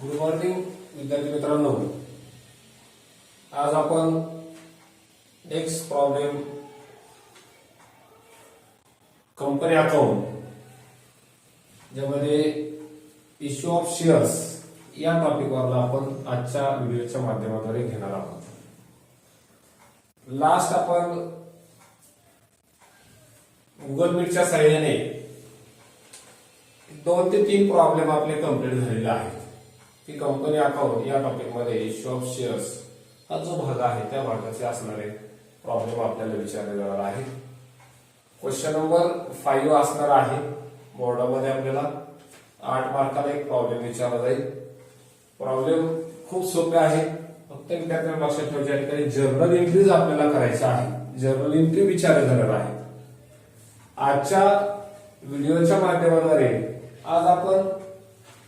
Good morning विद्यार्थी मित्रांनो. आज आपण नेक्स्ट प्रॉब्लेम कंपनी अकाउंट ज्यामध्ये इश्यू ऑफ शेअर्स या टॉपिकवरला आपण आजच्या व्हिडिओच्या माध्यमाद्वारे घेणार आहोत. लास्ट आपण गुगल मीटच्या सहाय्याने 2 ते 3 प्रॉब्लेम आपले कंप्लीट झालेले आहेत की कंपनी अकाउंट या टॉपिक मध्ये इश्यू ऑफ शेअर्स हा जो भाग आहे त्या भागाचे असणारे प्रॉब्लेम आपल्याला विचारले जाणार आहे. क्वेश्चन नंबर 5 असणार आहे. बोर्डामध्ये आपल्याला 8 मार्काला एक प्रॉब्लेम विचारला जाईल. प्रॉब्लेम खूप सोपे आहे. फक्त विद्यार्थ्यांना लक्षात ठेवायचे आहे की जर्नल एंट्रीज आपल्याला करायच्या आहे. जर्नल एंट्री विचारले जाणार आहे. आजच्या व्हिडिओच्या माध्यमाद्वारे आज आपण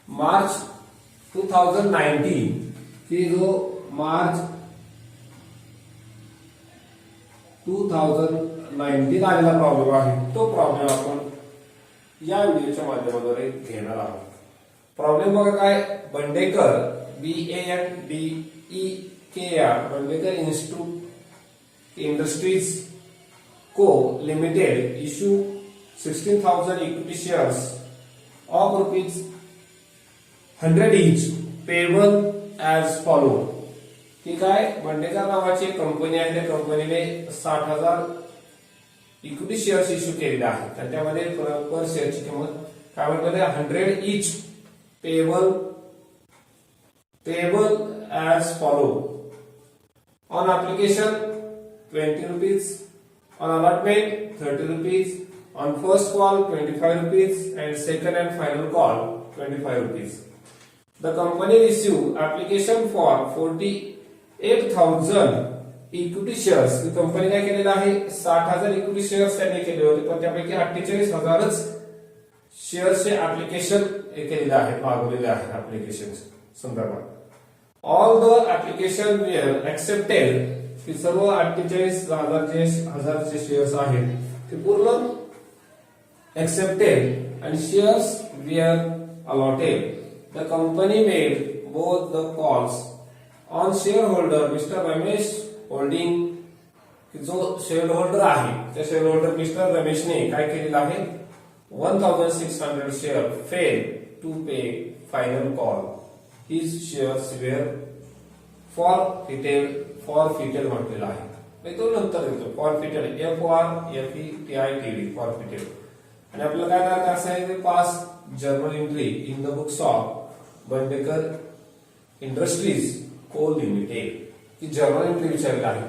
मार्च 2019 की जो मार्च 2019 आलेला प्रॉब्लेम आहे तो प्रॉब्लेम आपण या व्हिडिओच्या माध्यमाद्वारे घेणार आहोत. प्रॉब्लेम बघा काय. बंडेकर BANDEKR बंडेकर institute industries co limited issue 16,000 equity shares of ₹100 each payable as follow. ठीक आहे. बंडेकर नावाची कंपनी आहे. त्या कंपनीने 60,000 इक्विटी शेअर्स इश्यू केलेले आहेत आणि त्यामध्ये पर शेअरची किंमत काय म्हणतात 100 each payable as follow. On application 20 rupees, on allotment 30 rupees, on first call 25 rupees and second and final call 25 rupees. The company received application for 48,000 equity shares. He company काय केलेलं आहे 60,000 इक्विटी शेअर्स त्यांनी केले होते पण त्यापैकी 48,000च शेअर्सचे application केलेले आहेत मागवलेले आहेत ऍप्लिकेशन संदर्भात. All the application were accepted. की सर्व 48,000 शेअर्स आहेत ते पूर्ण accepted and shares were allotted. The company made both the calls on shareholder Mr. Ramesh Holding. जो शेअर आहे त्या शेअर मिस्टर रमेशने काय केलेलं आहे 1,600 share fail to pay final call. His shares were forfeited म्हटलेलं आहे. तो नंतर येतो फॉरफिटेड FORFETITED फॉरफिटेड. आणि आपल्याला काय करायचं असं आहे pass journal entry in the books of Bandekar industries co limited की जर्नल एंट्री विचारलेला आहे.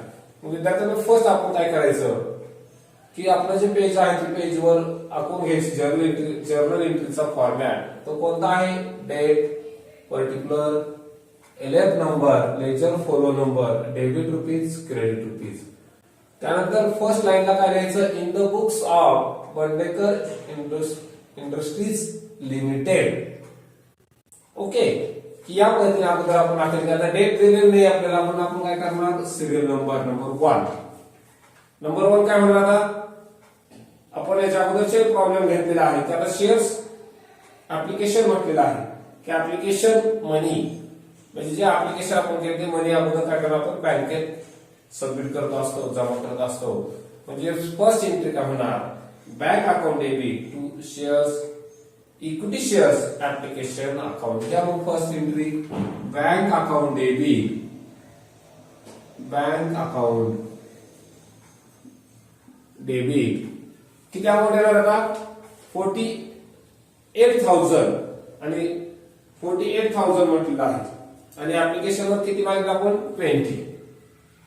मग विद्यार्थ्यांना फर्स्ट आपण काय करायचं की आपलं जे पेज आहे त्या पेजवर आपण घ्यायची जर्नल एंट्रीचा फॉर्मॅट तो कोणता आहे date particular LF number ledger folio number debit rupees credit rupees. त्यानंतर फर्स्ट लाईनला काय लिहायचं in the books of Bandekar industries limited. Okay. की या पद्धतीने अगोदर आपण आखरी करता डेट दिलेली नाही आपल्याला म्हणून आपण काय करणार सिरियल नंबर 1. नंबर 1 काय म्हणणार आता आपण याच्या अगोदरचे प्रॉब्लेम घेतलेला आहे त्याला शेअर्स ऍप्लिकेशन म्हटलेलं आहे की ऍप्लिकेशन मनी म्हणजे जे ऍप्लिकेशन आपण घेतले मनी अगोदर काय करणार आपण बँकेत सबमिट करत असतो जमा करत असतो. म्हणजे फर्स्ट एंट्री काय होणार bank account debit to shares equity shares application account. घ्या मग first entry bank account debit किती अमाऊंट येणार आता 48,000 आणि 48,000 म्हटलेलं आहे आणि ऍप्लिकेशनवर किती मागितलं आपण 20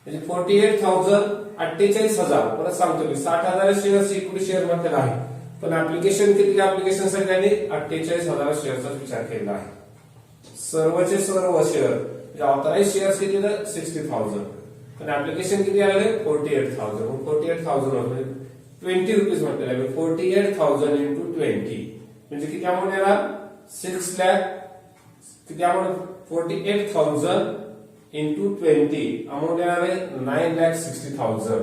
म्हणजे 48,000 48,000. परत सांगतो मी 60,000 शेअर्स इक्विटी शेअर म्हटलेलं आहे पण ऍप्लिकेशन किती ऍप्लिकेशन साठी त्यांनी 48,000 शेअरचा विचार केलेला आहे. सर्वचे सर्व शेअर म्हणजे ऑथराइज शेअर्स किती 60,000 पण ऍप्लिकेशन किती आले 48,000. 48,000 म्हणजे 20 रुपीज म्हटलेलं आहे. 48,000 into 20 म्हणजे किती अमाऊंट येणार 6 लाख. किती अमाऊंट 48,000 into 20 अमाऊंट येणार आहे 9,60,000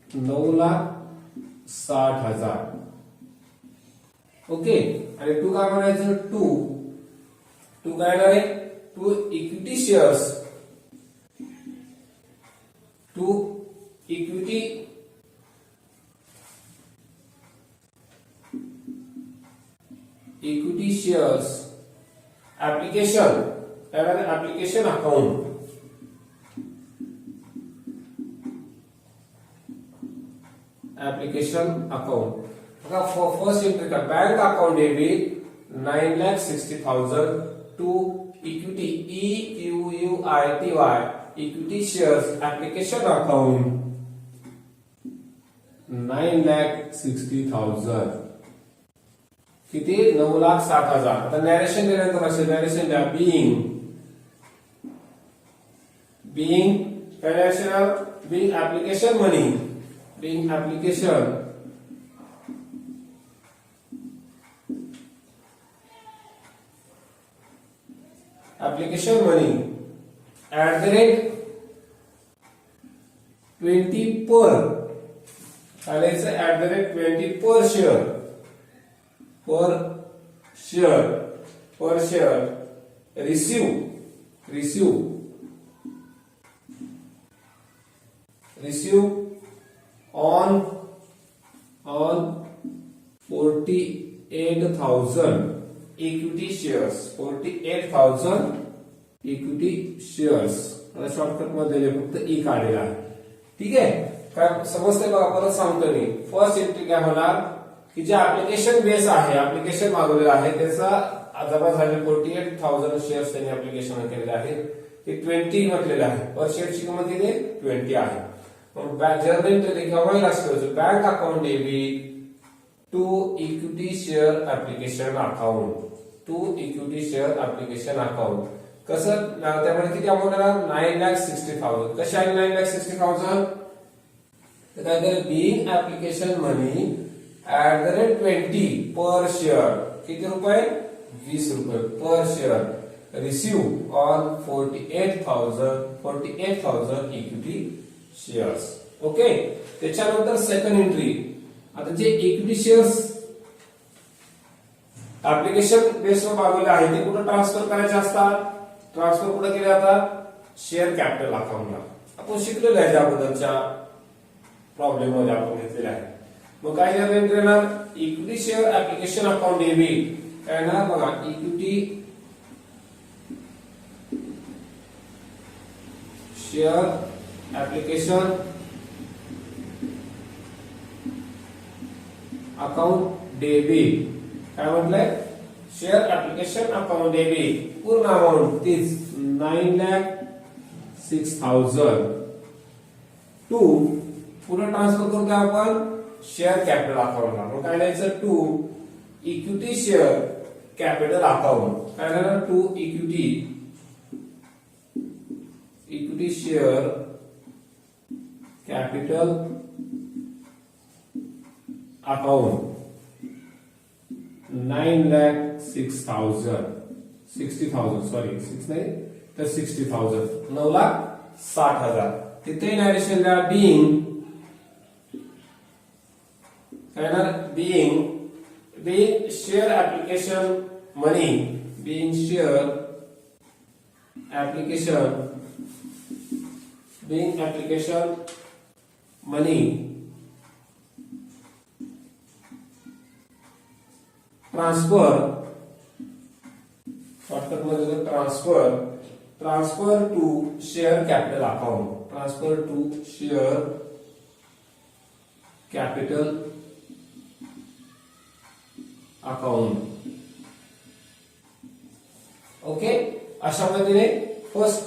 9,60,000. ओके. आणि 2 काय म्हणायचं 2 टू काय येणार आहे, to equity shares, to equity shares application, application account, application account. First entry का bank account debit 9,60,000 to equity EQUITY equity shares application account 9,60,000 किती, 9,60,000. आता नॅरेशन दिल्यानंतर असेल, नॅरेशन द्या, being financial, being application money, being application money at the rate 20 per, and it's at the rate 20 per share, receive on 48,000 equity shares, 48,000 equity shares. आता shortcut मध्ये फक्त E काढलेला आहे. ठीक आहे, काय समजतंय बघा, परत सांगतो मी. फर्स्ट एंट्री काय होणार की जे ऍप्लिकेशन बेस आहे, ऍप्लिकेशन मागवलेलं आहे, त्याचा जमा झाले 48,000 शेअर्स त्यांनी ऍप्लिकेशन केलेले आहेत. ते 20 म्हटलेलं आहे, पर शेअरची किंमत किती, 20 आहे. मग जर्नल एंट्री केव्हाही असतो, bank account debit to equity share application account, to equity share application account. कसं, त्यामध्ये किती अमाऊंट येणार, 9,60,000. कशी आहे 9,60,000, तर काय तर being application money at the rate 20 per share, किती रुपये, 20 रुपये per share, receive on 48,000 equity shares. Okay, त्याच्यानंतर सेकंड एंट्री. आता जे इक्विटी शेअर्स ऍप्लिकेशन बेसवर मागवले आहे ते कुठे ट्रान्सफर करायचे असतात, ट्रान्सफर कुठे केले जातात, शेअर कॅपिटल अकाउंटला. आपण शिकलेलो आहे त्या अगोदरच्या प्रॉब्लेम मध्ये आपण घेतलेले आहे. मग काय एंट्री येणार, equity share application account debit काय येणार बघा, equity share application account debit. काय म्हटलंय, शेअर ऍप्लिकेशन अकाउंट डेबिट, पूर्ण अमाऊंट तीच 9,06,000 टू, पुढे ट्रान्सफर करू काय आपण, शेअर कॅपिटल अकाउंटला. मग काय लिहायचं, to equity share capital account. काय झालं, to equity share capital account 9,06,000 60,000 sorry 6 नाही तर 60,000 9,60,000. तिथे नॅरेशन द्या, being share application money, being share application money transfer, shortcut मध्ये transfer to share capital account, transfer to share capital account. Okay, अशा पद्धतीने first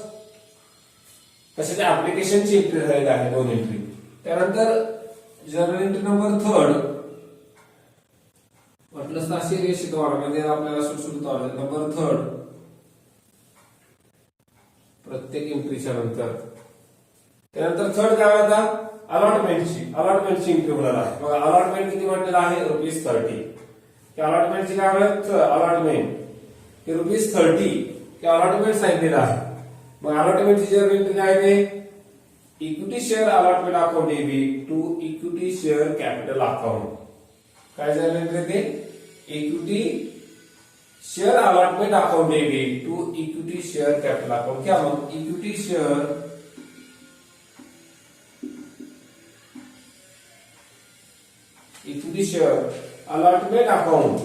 कशाच्या ऍप्लिकेशनची एंट्री झालेली आहे, 2 एंट्री. त्यानंतर जर्नल एंट्री नंबर 3 म्हटलं तर अशी शिकवणार म्हणजे आपल्याला सुटसुटीत नंबर 3 प्रत्येक एंट्रीच्या नंतर. त्यानंतर थर्ड काय होता, अलॉटमेंटची एंट्री होणार आहे. बघा अलॉटमेंट किती म्हटलेलं आहे, ₹30. अलॉटमेंटची काय म्हणत, अलॉटमेंट हे ₹30 अलॉटमेंट सांगितलेलं आहे. मग अलॉटमेंटची जर एंट्री काय आहे, equity share allotment account debit to equity share capital account. काय झालं एंट्री ते, equity share allotment account debit to equity share capital account. क्या मग equity share allotment account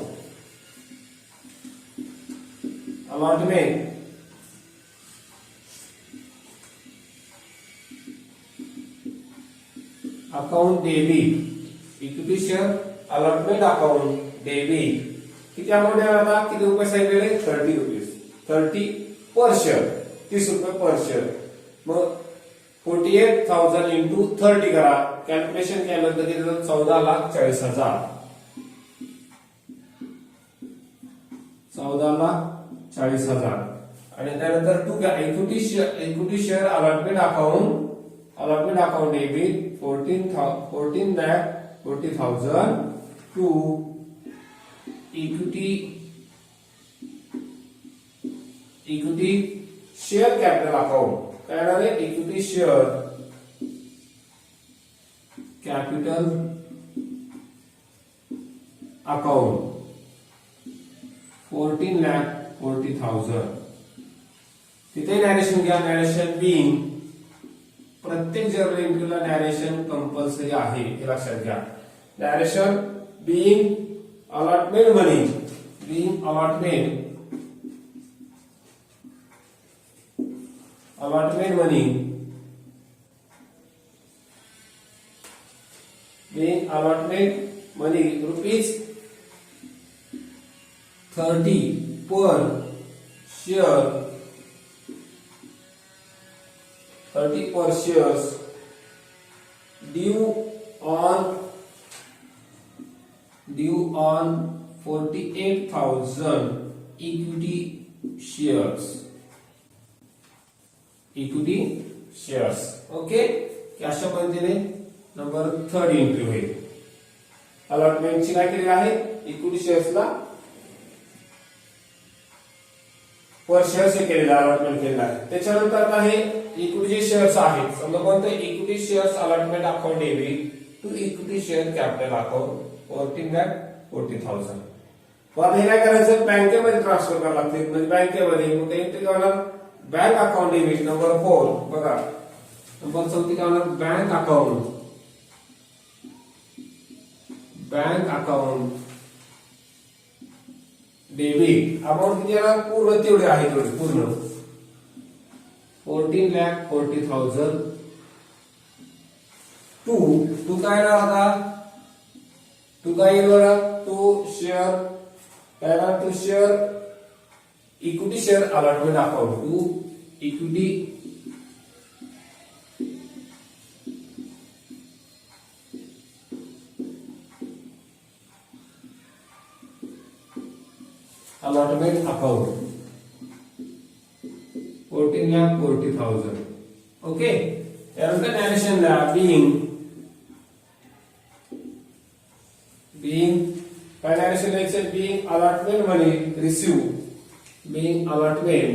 debit equity share allotment account debit किती amount आहे आता किती रुपये सांगितलेले 30 रुपीज 30 पर शेअर 30 रुपये पर शेअर. मग 48,000 इंटू 30 करा कॅल्क्युलेशन केलं तर किती 14,40,000 14,40,000 आणि त्यानंतर to equity share allotment account debit 14,40,000 to equity share capital account. काय येणार आहे इक्विटी शेअर कॅपिटल अकाउंट 14,40,000. तिथे नॅरेशन घ्या. नॅरेशन बिंग प्रत्येक जर्नल एंट्रीला नॅरेशन कंपल्सरी आहे हे लक्षात घ्या. Narration being allotment money rupees 30 per share 30 per shares due on 48,000 equity shares. Okay अशा पद्धतीने नंबर 3 एंट्री होईल. अलॉटमेंटची काय केलेली आहे इक्विटी शेअर्सला पर शेअर्स हे केलेलं अलॉटमेंट केलेलं आहे. त्याच्यानंतर आहे इक्विटी शेअर्स आहेत. समजा कोणतं equity shares allotment account debit to equity share capital account 14,40,000. मग हे काय करायचं बँकेमध्ये ट्रान्सफर करावं लागते. म्हणजे बँकेमध्ये मग एंट्री काय होणार बँक अकाउंट डेबिट नंबर 4 बघा नंबर 4 काय होणार बँक अकाउंट डेबिट अमाऊंट किती येणार पूर्ण तेवढे आहे तेवढे पूर्ण 14,40,000 टू काय येणार आता टू काय येणार to share equity share allotment account to equity allotment account 14,40,000. Okay त्यानंतर नॅरेशनला बिंग काय नॅरेशन लिहायचं being allotment money receive being allotment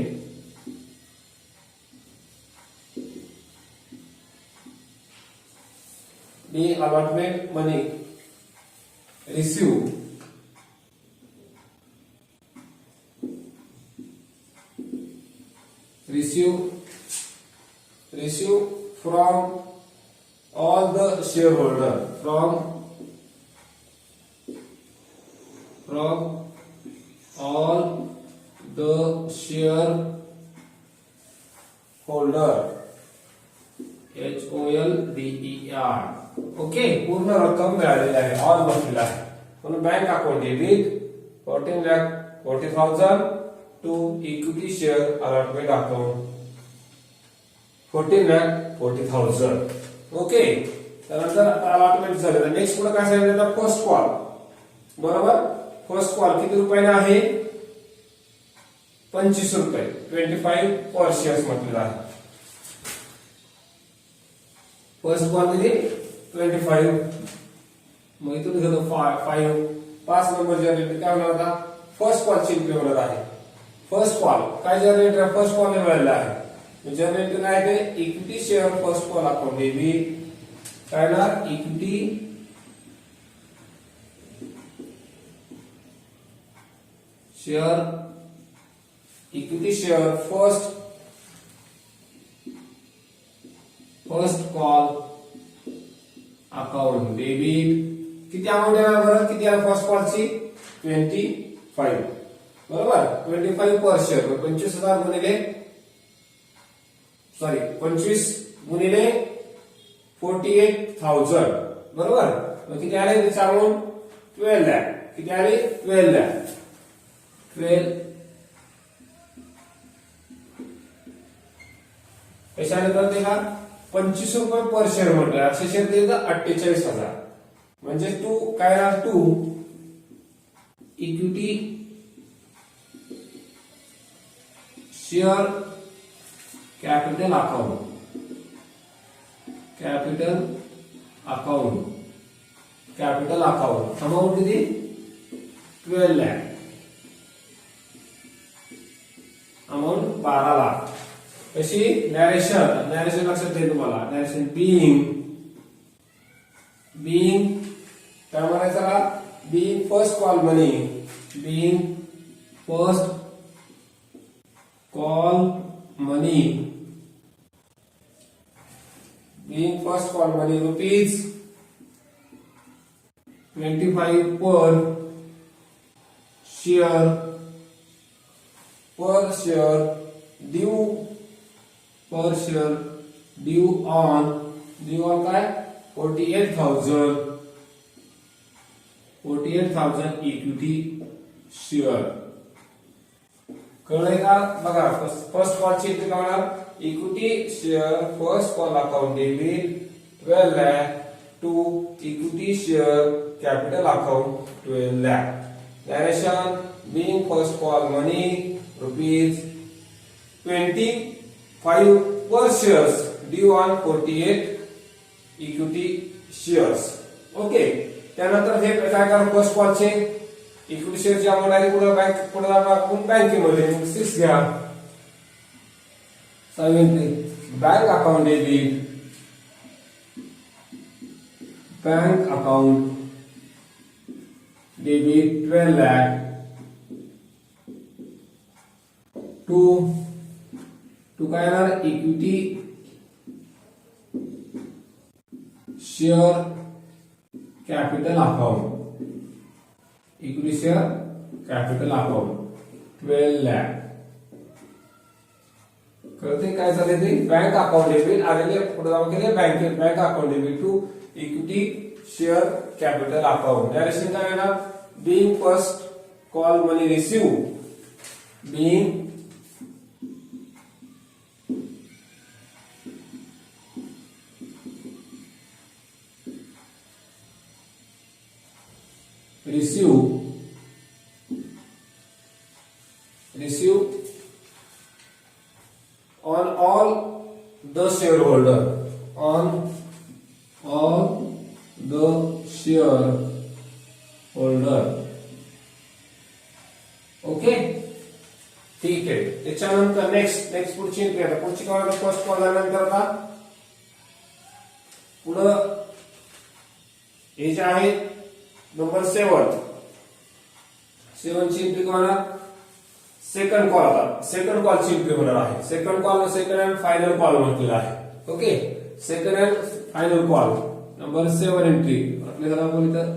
money receive from all the shareholder from all the shareholder HOLDER. Okay पूर्ण रक्कम मिळालेली आहे all बसलेला आहे म्हणून bank account debit 14,40,000 to equity share allotment account 14,40,000. Okay त्यानंतर अलॉटमेंट झालं. नेक्स्ट पुढे काय सांगितलं फर्स्ट कॉल बरोबर. फर्स्ट कॉल किती रुपयाने आहे 25 रुपये 25 पर शेअर्स म्हटलेलं आहे. फर्स्ट कॉल किती 25 मग इथून घेतो 5 नंबर जनरेटर काय होणार आता फर्स्ट कॉल ची एंट्री होणार आहे. फर्स्ट कॉल काय जनरेटर फर्स्ट कॉल मिळालेला आहे जनरेटर काय आहे equity share first call account debit काय ना equity share equity share first call account debit किती अमाऊंट येणार बरं किती आहे फर्स्ट कॉलची 25 बरोबर 25 पर शेअर 25,000 गुणिले 25 गुणिले 48,000 बरोबर मग किती आले त्याचा अमाऊंट 12 लाख किती आले 12 लाख 12 कशाने करते का 25 रुपये पर शेअर म्हटलं 800 शेअर दिले तर 48,000 म्हणजे तू काय राहणार तू equity share capital account amount किती 12 लाख अमाऊंट 12 लाख कशी नॅरेशन लक्षात दे तुम्हाला नॅरेशन बिईंग काय म्हणायचं का being first call money rupees 25 per share due on काय 48,000 इक्विटी शेअर कळलंय का बघा फर्स्ट कॉलची एंट्री काय होणार equity share first call account debit 12 lakh to equity share capital account 12 lakh direction being first call money rupees 25 per shares due on 48 equity shares okay त्यानंतर हे काय करा first कॉलचे इक्विटी शेअरची अमाऊंट आहे पुढे जाणार आपण बँकेमध्ये 6 घ्या 70 bank account debit 12 lakh to काय येणार equity share capital account 12 lakh कळते काय झाले ते बँक अकाउंट डेबिट आलेले पुढे जाऊन केले bank account debit to equity share capital account direction काय येणार being first call money receive being receive on all the shareholder ओके ठीक आहे त्याच्यानंतर नेक्स्ट पुढची एंट्री आता पुढची काय फर्स्ट कॉल झाल्यानंतर आता पुढं हे जे आहे नंबर 7 ची एंट्री होणार सेकंड कॉल आता सेकंड कॉलची एंट्री होणार आहे सेकंड अँड फायनल कॉल म्हटलेला आहे okay second and final call number 7 entry आपल्याला आपण इथं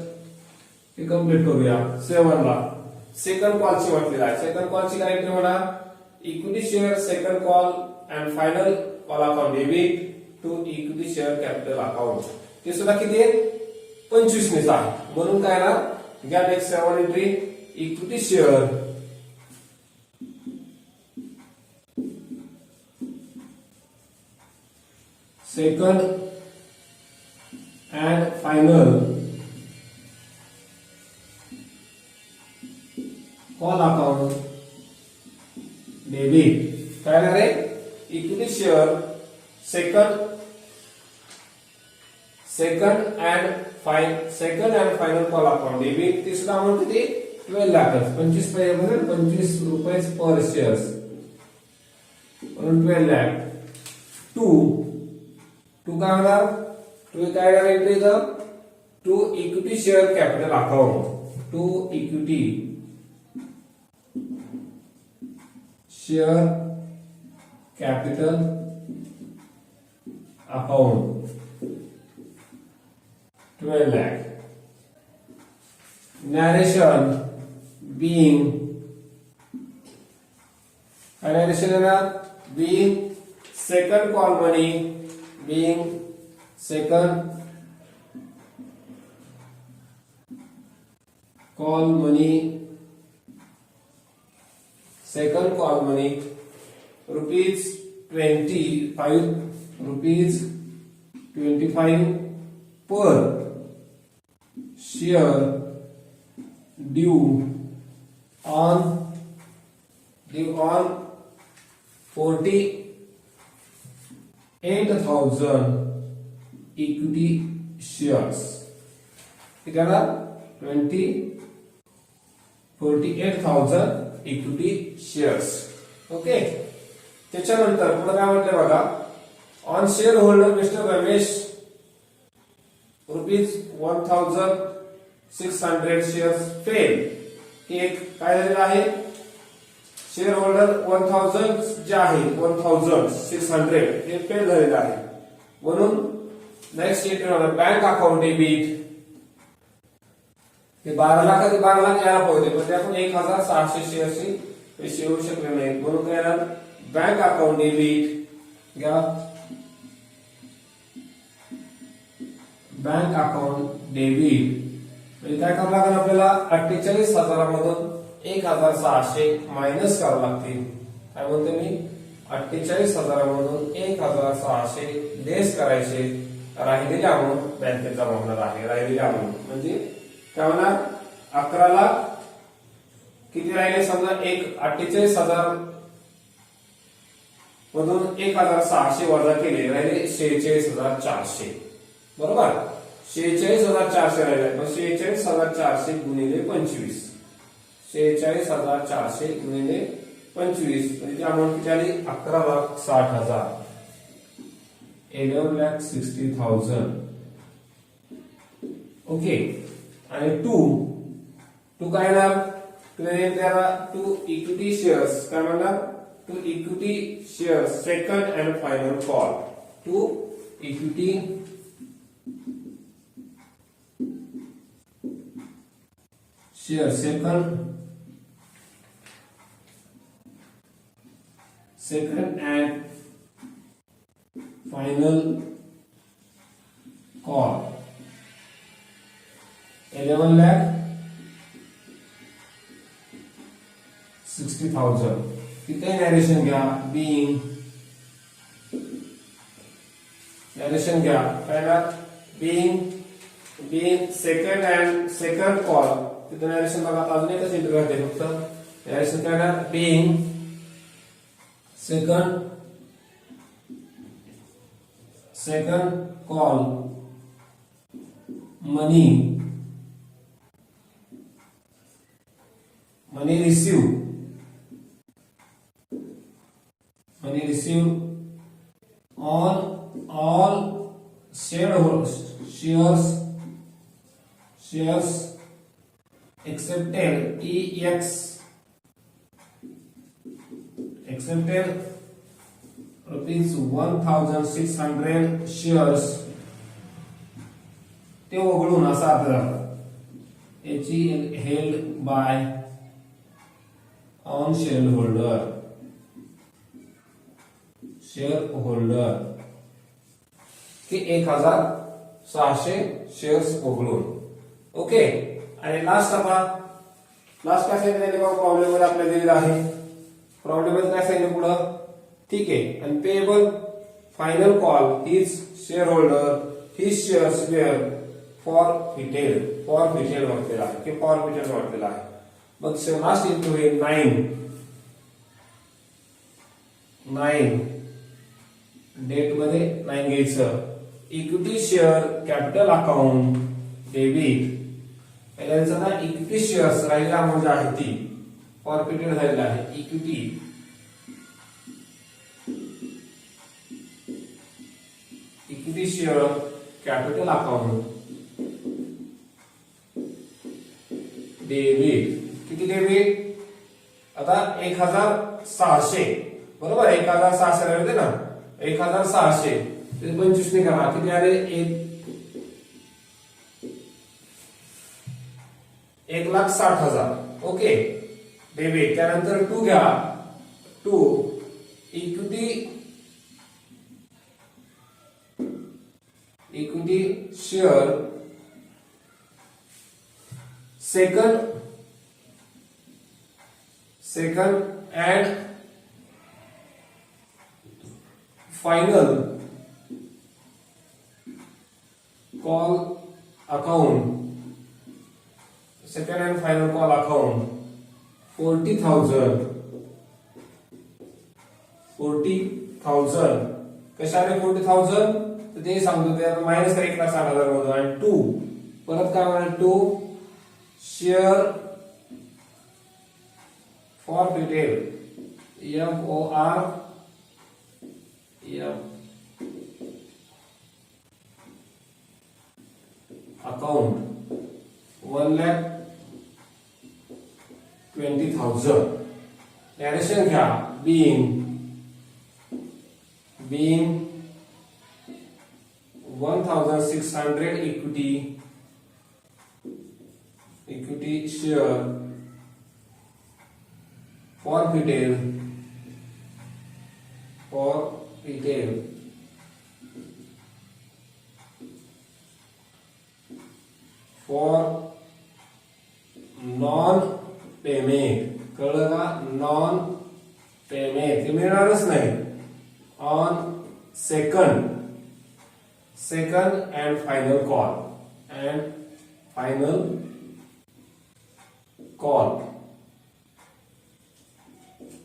हे कंप्लीट करूया 7 ला सेकंड कॉलची म्हटलेला आहे सेकंड कॉलची काय एंट्री होणार equity share second call and final call account debit to equity share capital account ते सुद्धा किती आहे 25 नेच आहे म्हणून काय ना घ्या next 7 entry equity share second and final call account debit काय रे equity share second and final call account debit ती सुद्धा अमाऊंट किती 12 लाख 25 पैसे 25 रुपये पर शेअर म्हणून 12 लाख टू काय होणार टू काय एंट्री इथं to equity share capital account to equity share capital account 12 lakh. Narration being second call money, being second call money rupees 25 per share due on 48,000 equity shares. ठीक है ना, 48,000 equity shares. Okay. त्याच्यानंतर पुढे काय म्हटलं बघा, on share holder mister Ramesh ₹1,600 shares fail. एक काय झालेलं आहे, शेअर होल्डर 1000 जे आहे 1600 हे फेल झालेलं आहे. म्हणून next statement bank account debit हे 12 लाख यायला पाहिजे, पण आपण 1600 शेअर्सची पैसे येऊ शकले नाहीत. म्हणून काय येणार, बँक अकाउंट डेबिट घ्या, बँक अकाउंट डेबिट म्हणजे काय करावं लागेल आपल्याला, 48,000 मधून 1,600 मायनस करावं लागतील. काय म्हणतो मी, 48,000 मधून 1,600 लेस करायचे. राहिलेली अमाऊंट बँकेत जमा होणार आहे. राहिलेली अमाऊंट म्हणजे काय होणार, 11 लाख किती राहिले, समजा 48,000 मधून 1,600 वजा केले, राहिले 46,400. बरोबर, 46,400 राहिले. मग 46,400 गुणिले 25, 46,400 गुणिले 25 म्हणजे अमाऊंट किती आली, 11,60,000, 11,60,000. ओके. आणि टू काय ना, टू इक्विटी शेअर्स, काय म्हणणार, to equity shares second and final call. To equity share second and final call 11,60,000. किती नॅरेशन घ्या, नॅरेशन घ्या काय ना, बीइंग सेकंड कॉल. तिथे नॅरेशन बघा, अजून एकच इंटरव्ह्यू आहे फक्त. नॅरेशन काय ना, being second call money received on all shares accepted rupees 1,600 shares ते वगळून असा अर्थ झाला. याची held by on share holder की 1,600 शेअर्स वगळून. ओके. आणि लास्ट काय सांगितलं बघा, प्रॉब्लेम मध्ये आपल्याला दिलेला आहे. प्रॉब्लेम मध्ये काय सांगितलं पुढं, ठीक आहे. आणि payable final call his shareholder his shares were forfeited म्हटलेला आहे की फॉरफिटेड म्हटलेला आहे. मग लास्ट इंटू हे 9 डेट मध्ये 9 घ्यायचं. Equity share capital account debit, यांचा ना इक्विटी शेअर्स राहिलेला अमाऊंट आहे ती फॉरफिटेड झालेला आहे. Equity share capital account debit. किती डेबिट, आता 1,600 1600 बरोबर 1600 राहिले ना 1600 ते 25 ने करा किती आले 1,60,000 ओके डेबिट त्यानंतर 2 घ्या 2 equity share second and final call account 40,000 कशाने 40,000 तर ते सांगतो ते मायनस करा 1,60,000 मधून आणि 2 परत काय म्हणाल 2 share forfeited FOR account 1,20,000 narration घ्या being 1,600 equity share forfeited for non payment कळलं का नॉन पेमेंट ते मिळणारच नाही on second and final call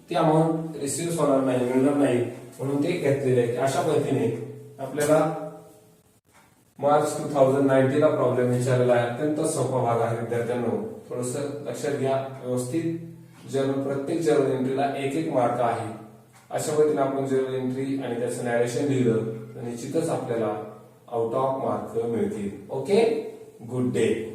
ती अमाऊंट रिसिव्ह होणार नाही मिळणार नाही म्हणून ते घेतलेले आहे अशा पद्धतीने आपल्याला मार्च 2019 ला प्रॉब्लेम विचारलेला आहे अत्यंत सोपा भाग आहे विद्यार्थ्यांनो थोडस लक्षात घ्या व्यवस्थित प्रत्येक जर्नल एंट्रीला एक मार्क आहे अशा पद्धतीने आपण जर्नल एंट्री आणि त्याचं नॅरेशन लिहिलं तर निश्चितच आपल्याला आउट ऑफ मार्क मिळतील ओके गुड डे